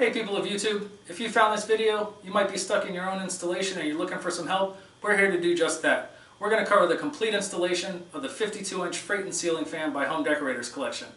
Hey people of YouTube, if you found this video, you might be stuck in your own installation and you're looking for some help, we're here to do just that. We're going to cover the complete installation of the 52-inch Freyton ceiling fan by Home Decorators Collection.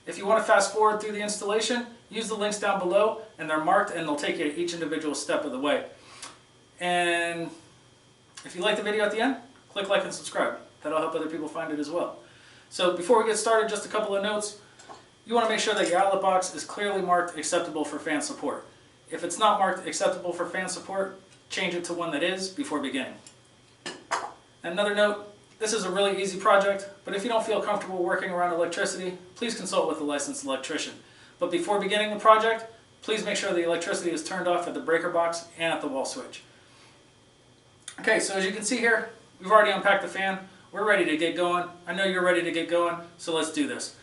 If you want to fast forward through the installation, use the links down below and they're marked and they'll take you to each individual step of the way. And if you like the video at the end, click like and subscribe. That'll help other people find it as well. So before we get started, just a couple of notes. You want to make sure that your outlet box is clearly marked acceptable for fan support. If it's not marked acceptable for fan support, change it to one that is before beginning. Another note, this is a really easy project, but if you don't feel comfortable working around electricity, please consult with a licensed electrician. But before beginning the project, please make sure the electricity is turned off at the breaker box and at the wall switch. Okay, so as you can see here, we've already unpacked the fan. We're ready to get going. I know you're ready to get going, so let's do this.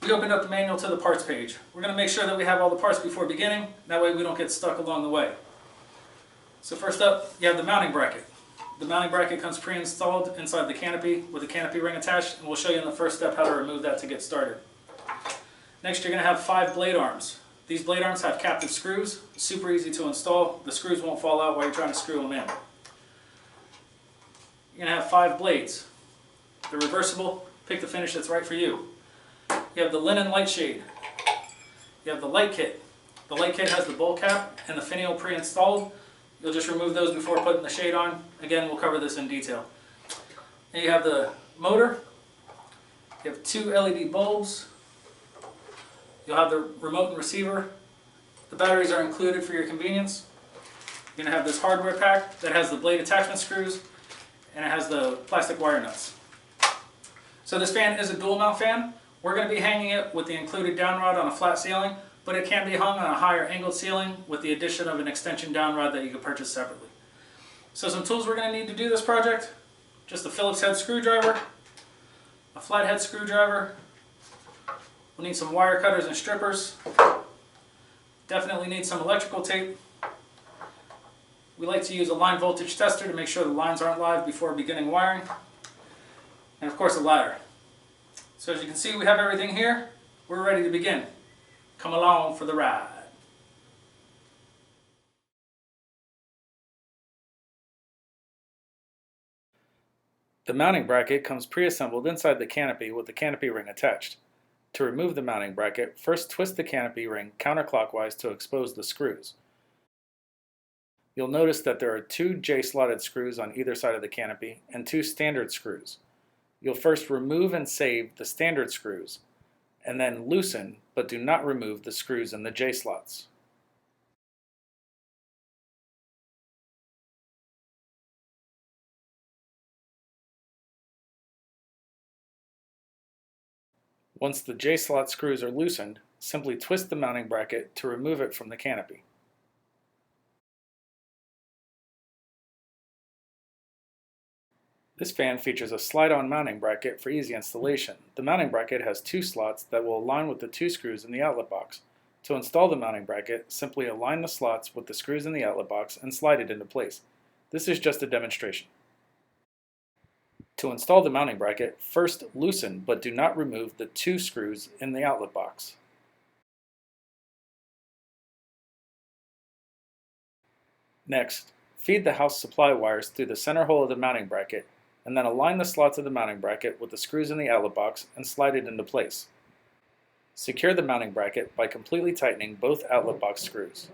We opened up the manual to the parts page. We're going to make sure that we have all the parts before beginning. That way we don't get stuck along the way. So first up, you have the mounting bracket. The mounting bracket comes pre-installed inside the canopy with a canopy ring attached, and we'll show you in the first step how to remove that to get started. Next, you're going to have 5 blade arms. These blade arms have captive screws. Super easy to install. The screws won't fall out while you're trying to screw them in. You're going to have 5 blades. They're reversible. Pick the finish that's right for you. You have the linen light shade. You have the light kit. The light kit has the bolt cap and the finial pre-installed. You'll just remove those before putting the shade on. Again, we'll cover this in detail. And you have the motor. You have 2 LED bulbs. You'll have the remote and receiver. The batteries are included for your convenience. You're going to have this hardware pack that has the blade attachment screws and it has the plastic wire nuts. So this fan is a dual mount fan. We're going to be hanging it with the included downrod on a flat ceiling, but it can be hung on a higher angled ceiling with the addition of an extension downrod that you can purchase separately. So some tools we're going to need to do this project: just a Phillips head screwdriver, a flathead screwdriver, we'll need some wire cutters and strippers, definitely need some electrical tape. We like to use a line voltage tester to make sure the lines aren't live before beginning wiring, and of course a ladder. So as you can see, we have everything here. We're ready to begin. Come along for the ride. The mounting bracket comes pre-assembled inside the canopy with the canopy ring attached. To remove the mounting bracket, first twist the canopy ring counterclockwise to expose the screws. You'll notice that there are 2 J-slotted screws on either side of the canopy and 2 standard screws. You'll first remove and save the standard screws, and then loosen, but do not remove the screws in the J-slots. Once the J-slot screws are loosened, simply twist the mounting bracket to remove it from the canopy. This fan features a slide-on mounting bracket for easy installation. The mounting bracket has 2 slots that will align with the 2 screws in the outlet box. To install the mounting bracket, simply align the slots with the screws in the outlet box and slide it into place. This is just a demonstration. To install the mounting bracket, first loosen but do not remove the 2 screws in the outlet box. Next, feed the house supply wires through the center hole of the mounting bracket, and then align the slots of the mounting bracket with the screws in the outlet box and slide it into place. Secure the mounting bracket by completely tightening both outlet box screws.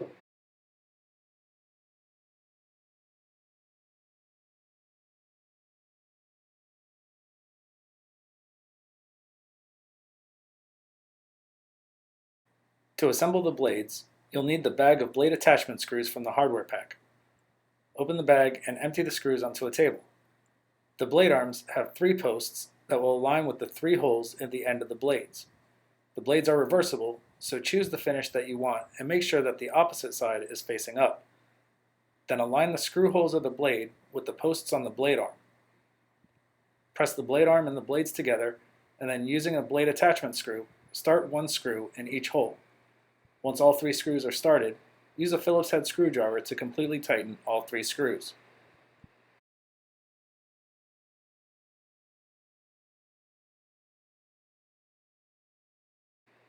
To assemble the blades, you'll need the bag of blade attachment screws from the hardware pack. Open the bag and empty the screws onto a table. The blade arms have 3 posts that will align with the 3 holes at the end of the blades. The blades are reversible, so choose the finish that you want and make sure that the opposite side is facing up. Then align the screw holes of the blade with the posts on the blade arm. Press the blade arm and the blades together, and then using a blade attachment screw, start 1 screw in each hole. Once all 3 screws are started, use a Phillips head screwdriver to completely tighten all 3 screws.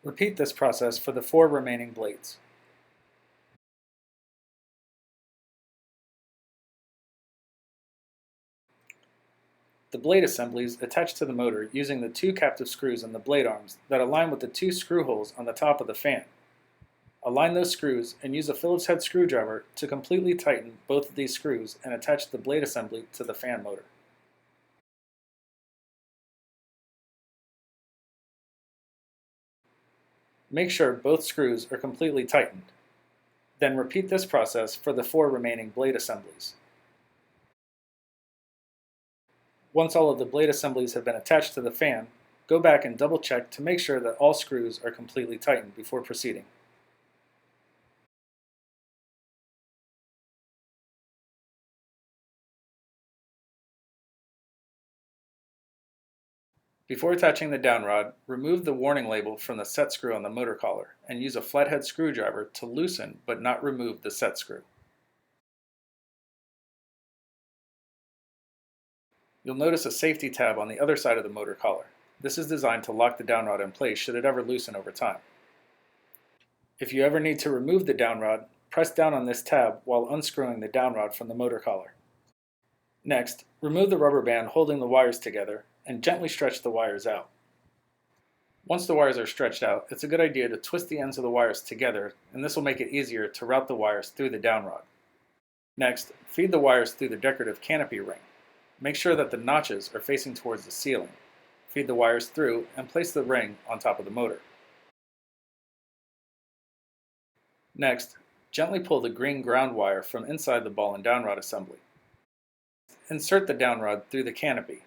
Repeat this process for the 4 remaining blades. the blade assemblies attach to the motor using the two captive screws in the blade arms that align with the two screw holes on the top of the fan. Align those screws and use a Phillips head screwdriver to completely tighten both of these screws and attach the blade assembly to the fan motor. Make sure both screws are completely tightened. Then repeat this process for the 4 remaining blade assemblies. Once all of the blade assemblies have been attached to the fan, go back and double check to make sure that all screws are completely tightened before proceeding. Before attaching the downrod, remove the warning label from the set screw on the motor collar and use a flathead screwdriver to loosen but not remove the set screw. You'll notice a safety tab on the other side of the motor collar. This is designed to lock the downrod in place should it ever loosen over time. If you ever need to remove the downrod, press down on this tab while unscrewing the downrod from the motor collar. Next, remove the rubber band holding the wires together and gently stretch the wires out. Once the wires are stretched out, it's a good idea to twist the ends of the wires together, and this will make it easier to route the wires through the downrod. Next, feed the wires through the decorative canopy ring. Make sure that the notches are facing towards the ceiling. Feed the wires through and place the ring on top of the motor. Next, gently pull the green ground wire from inside the ball and downrod assembly. Insert the downrod through the canopy.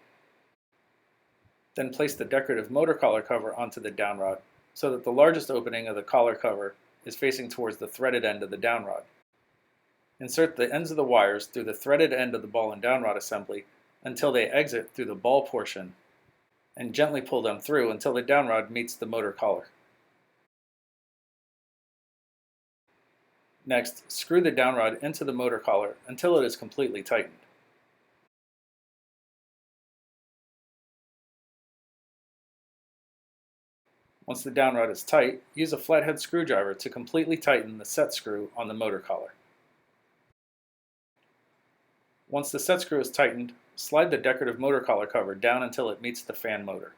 Then place the decorative motor collar cover onto the downrod so that the largest opening of the collar cover is facing towards the threaded end of the downrod. Insert the ends of the wires through the threaded end of the ball and downrod assembly until they exit through the ball portion, and gently pull them through until the downrod meets the motor collar. Next, screw the downrod into the motor collar until it is completely tightened. Once the downrod is tight, use a flathead screwdriver to completely tighten the set screw on the motor collar. Once the set screw is tightened, slide the decorative motor collar cover down until it meets the fan motor.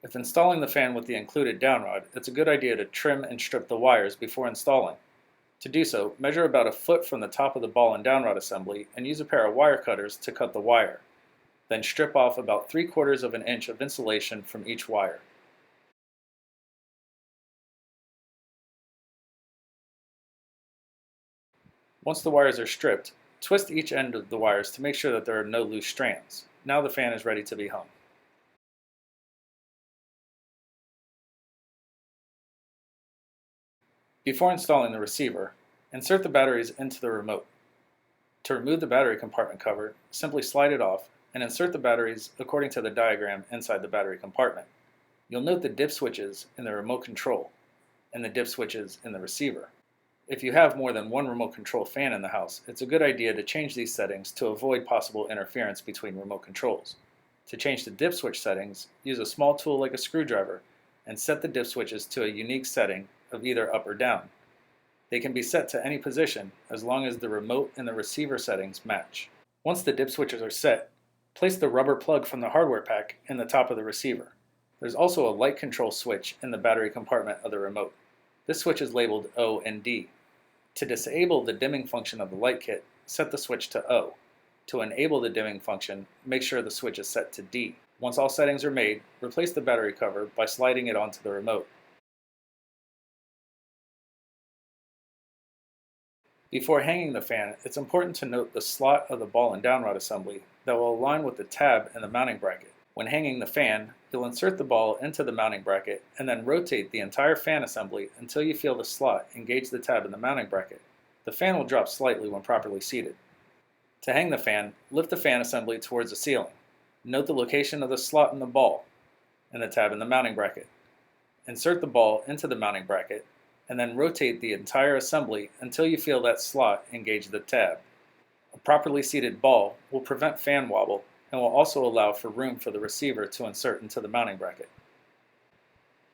If installing the fan with the included downrod, it's a good idea to trim and strip the wires before installing. To do so, measure about a foot from the top of the ball and downrod assembly and use a pair of wire cutters to cut the wire. Then strip off about 3/4 of an inch of insulation from each wire. Once the wires are stripped, twist each end of the wires to make sure that there are no loose strands. Now the fan is ready to be hung. Before installing the receiver, insert the batteries into the remote. To remove the battery compartment cover, simply slide it off and insert the batteries according to the diagram inside the battery compartment. You'll note the dip switches in the remote control and the dip switches in the receiver. If you have more than one remote control fan in the house, it's a good idea to change these settings to avoid possible interference between remote controls. To change the dip switch settings, use a small tool like a screwdriver and set the dip switches to a unique setting of either up or down. They can be set to any position as long as the remote and the receiver settings match. Once the dip switches are set, place the rubber plug from the hardware pack in the top of the receiver. There's also a light control switch in the battery compartment of the remote. This switch is labeled O and D. To disable the dimming function of the light kit, set the switch to O. To enable the dimming function, make sure the switch is set to D. Once all settings are made, replace the battery cover by sliding it onto the remote. Before hanging the fan, it's important to note the slot of the ball and downrod assembly that will align with the tab and the mounting bracket. When hanging the fan, you'll insert the ball into the mounting bracket and then rotate the entire fan assembly until you feel the slot engage the tab in the mounting bracket. The fan will drop slightly when properly seated. To hang the fan, lift the fan assembly towards the ceiling. Note the location of the slot in the ball and the tab in the mounting bracket. Insert the ball into the mounting bracket and then rotate the entire assembly until you feel that slot engage the tab. A properly seated ball will prevent fan wobble and will also allow for room for the receiver to insert into the mounting bracket.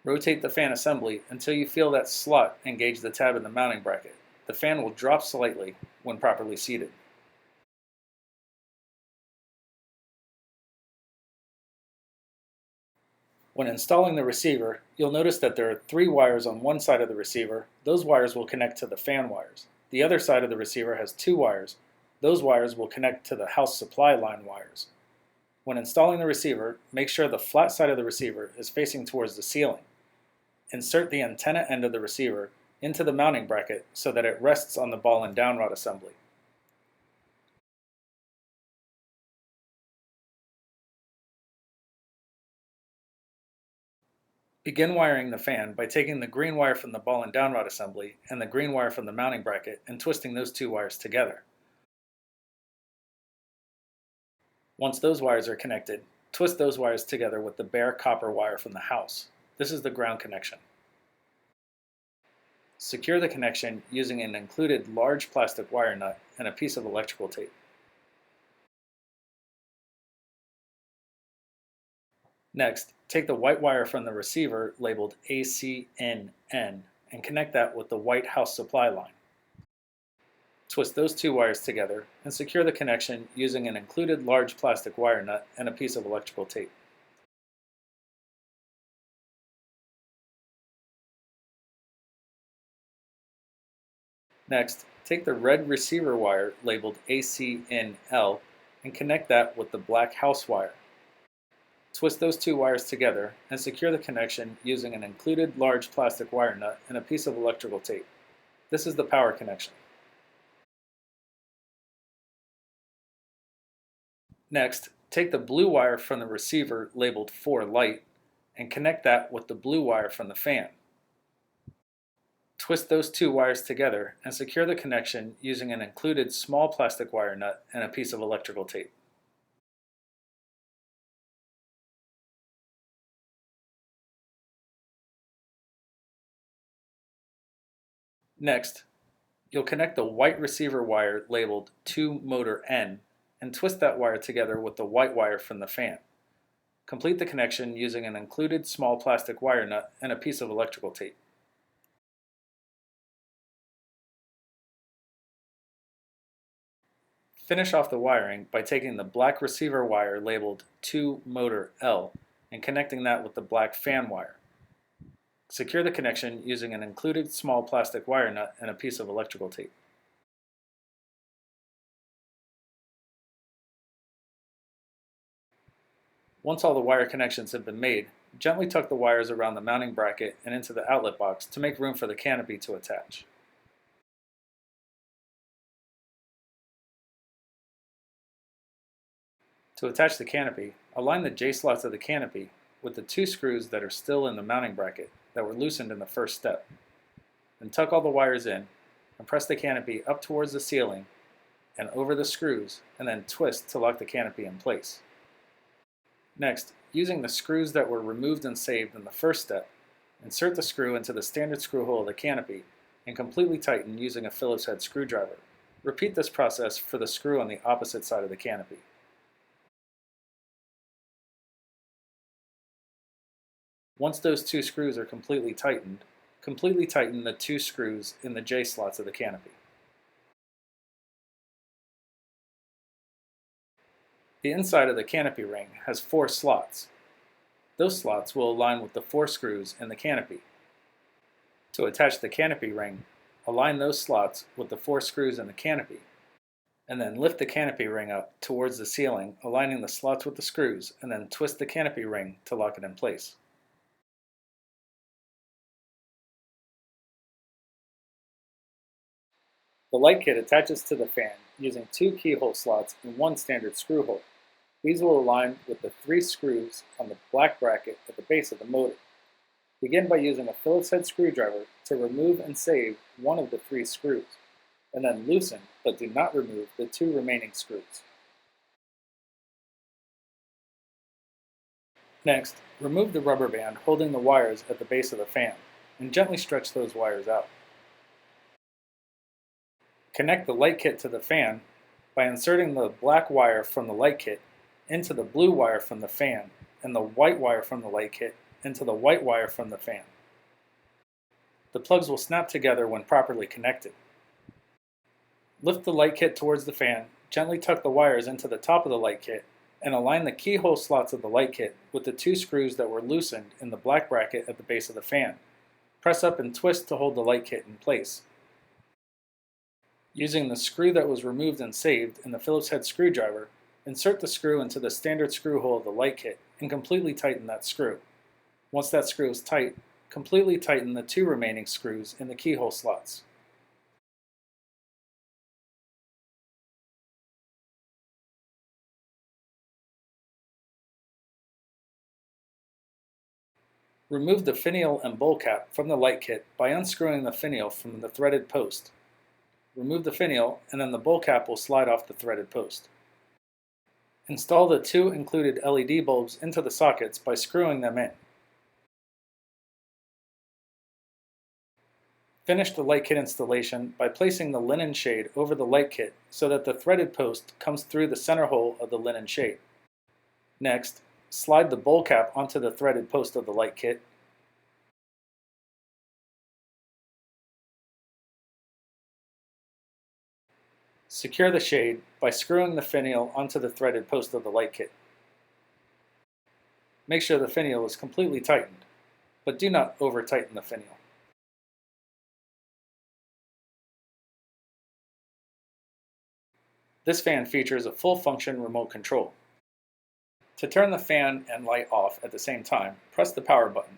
Rotate the fan assembly until you feel that slot engage the tab in the mounting bracket. The fan will drop slightly when properly seated. When installing the receiver, you'll notice that there are 3 wires on one side of the receiver. Those wires will connect to the fan wires. The other side of the receiver has 2 wires. Those wires will connect to the house supply line wires. When installing the receiver, make sure the flat side of the receiver is facing towards the ceiling. Insert the antenna end of the receiver into the mounting bracket so that it rests on the ball and downrod assembly. Begin wiring the fan by taking the green wire from the ball and downrod assembly and the green wire from the mounting bracket and twisting those 2 wires together. Once those wires are connected, twist those wires together with the bare copper wire from the house. This is the ground connection. Secure the connection using an included large plastic wire nut and a piece of electrical tape. Next, take the white wire from the receiver labeled ACNN and connect that with the white house supply line. Twist those 2 wires together and secure the connection using an included large plastic wire nut and a piece of electrical tape. Next, take the red receiver wire labeled ACNL and connect that with the black house wire. Twist those 2 wires together and secure the connection using an included large plastic wire nut and a piece of electrical tape. This is the power connection. Next, take the blue wire from the receiver labeled 4 light and connect that with the blue wire from the fan. Twist those 2 wires together and secure the connection using an included small plastic wire nut and a piece of electrical tape. Next, you'll connect the white receiver wire labeled 2 motor N and twist that wire together with the white wire from the fan. Complete the connection using an included small plastic wire nut and a piece of electrical tape. Finish off the wiring by taking the black receiver wire labeled 2 motor L and connecting that with the black fan wire. Secure the connection using an included small plastic wire nut and a piece of electrical tape. Once all the wire connections have been made, gently tuck the wires around the mounting bracket and into the outlet box to make room for the canopy to attach. To attach the canopy, align the J-slots of the canopy with the 2 screws that are still in the mounting bracket that were loosened in the first step. Then tuck all the wires in and press the canopy up towards the ceiling and over the screws, and then twist to lock the canopy in place. Next, using the screws that were removed and saved in the first step, insert the screw into the standard screw hole of the canopy and completely tighten using a Phillips head screwdriver. Repeat this process for the screw on the opposite side of the canopy. Once those 2 screws are completely tightened the 2 screws in the J-slots of the canopy. The inside of the canopy ring has 4 slots. Those slots will align with the 4 screws in the canopy. To attach the canopy ring, align those slots with the 4 screws in the canopy, and then lift the canopy ring up towards the ceiling, aligning the slots with the screws, and then twist the canopy ring to lock it in place. The light kit attaches to the fan using 2 keyhole slots and 1 standard screw hole. These will align with the 3 screws on the black bracket at the base of the motor. Begin by using a Phillips head screwdriver to remove and save one of the 3 screws, and then loosen but do not remove the 2 remaining screws. Next, remove the rubber band holding the wires at the base of the fan, and gently stretch those wires out. Connect the light kit to the fan by inserting the black wire from the light kit into the blue wire from the fan and the white wire from the light kit into the white wire from the fan. The plugs will snap together when properly connected. Lift the light kit towards the fan, gently tuck the wires into the top of the light kit, and align the keyhole slots of the light kit with the 2 screws that were loosened in the black bracket at the base of the fan. Press up and twist to hold the light kit in place. Using the screw that was removed and saved in the Phillips head screwdriver, insert the screw into the standard screw hole of the light kit and completely tighten that screw. Once that screw is tight, completely tighten the 2 remaining screws in the keyhole slots. Remove the finial and bowl cap from the light kit by unscrewing the finial from the threaded post. Remove the finial and then the bowl cap will slide off the threaded post. Install the 2 included LED bulbs into the sockets by screwing them in. Finish the light kit installation by placing the linen shade over the light kit so that the threaded post comes through the center hole of the linen shade. Next, slide the bowl cap onto the threaded post of the light kit. Secure the shade by screwing the finial onto the threaded post of the light kit. Make sure the finial is completely tightened, but do not over-tighten the finial. This fan features a full-function remote control. To turn the fan and light off at the same time, press the power button.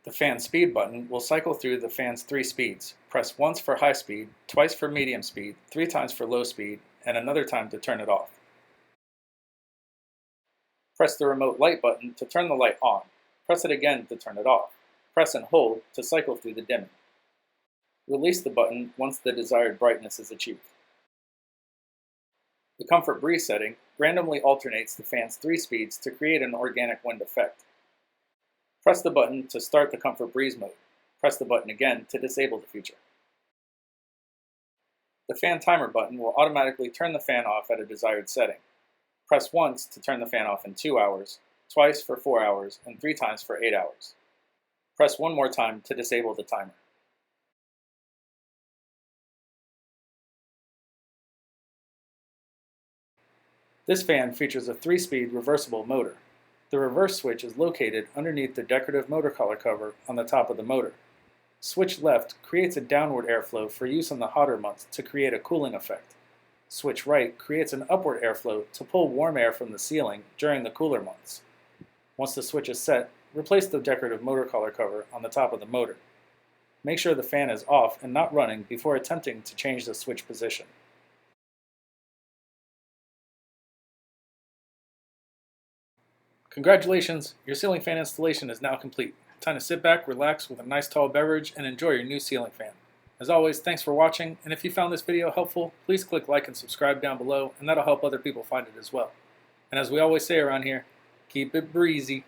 The fan speed button will cycle through the fan's 3 speeds. Press once for high speed, twice for medium speed, 3 times for low speed, and another time to turn it off. Press the remote light button to turn the light on. Press it again to turn it off. Press and hold to cycle through the dimming. Release the button once the desired brightness is achieved. The comfort breeze setting randomly alternates the fan's 3 speeds to create an organic wind effect. Press the button to start the comfort breeze mode. Press the button again to disable the feature. The fan timer button will automatically turn the fan off at a desired setting. Press once to turn the fan off in 2 hours, twice for 4 hours, and 3 times for 8 hours. Press one more time to disable the timer. This fan features a 3-speed reversible motor. The reverse switch is located underneath the decorative motor collar cover on the top of the motor. Switch left creates a downward airflow for use in the hotter months to create a cooling effect. Switch right creates an upward airflow to pull warm air from the ceiling during the cooler months. Once the switch is set, replace the decorative motor collar cover on the top of the motor. Make sure the fan is off and not running before attempting to change the switch position. Congratulations, your ceiling fan installation is now complete. Time to sit back, relax with a nice tall beverage, and enjoy your new ceiling fan. As always, thanks for watching, and if you found this video helpful, please click like and subscribe down below, and that'll help other people find it as well. And as we always say around here, keep it breezy.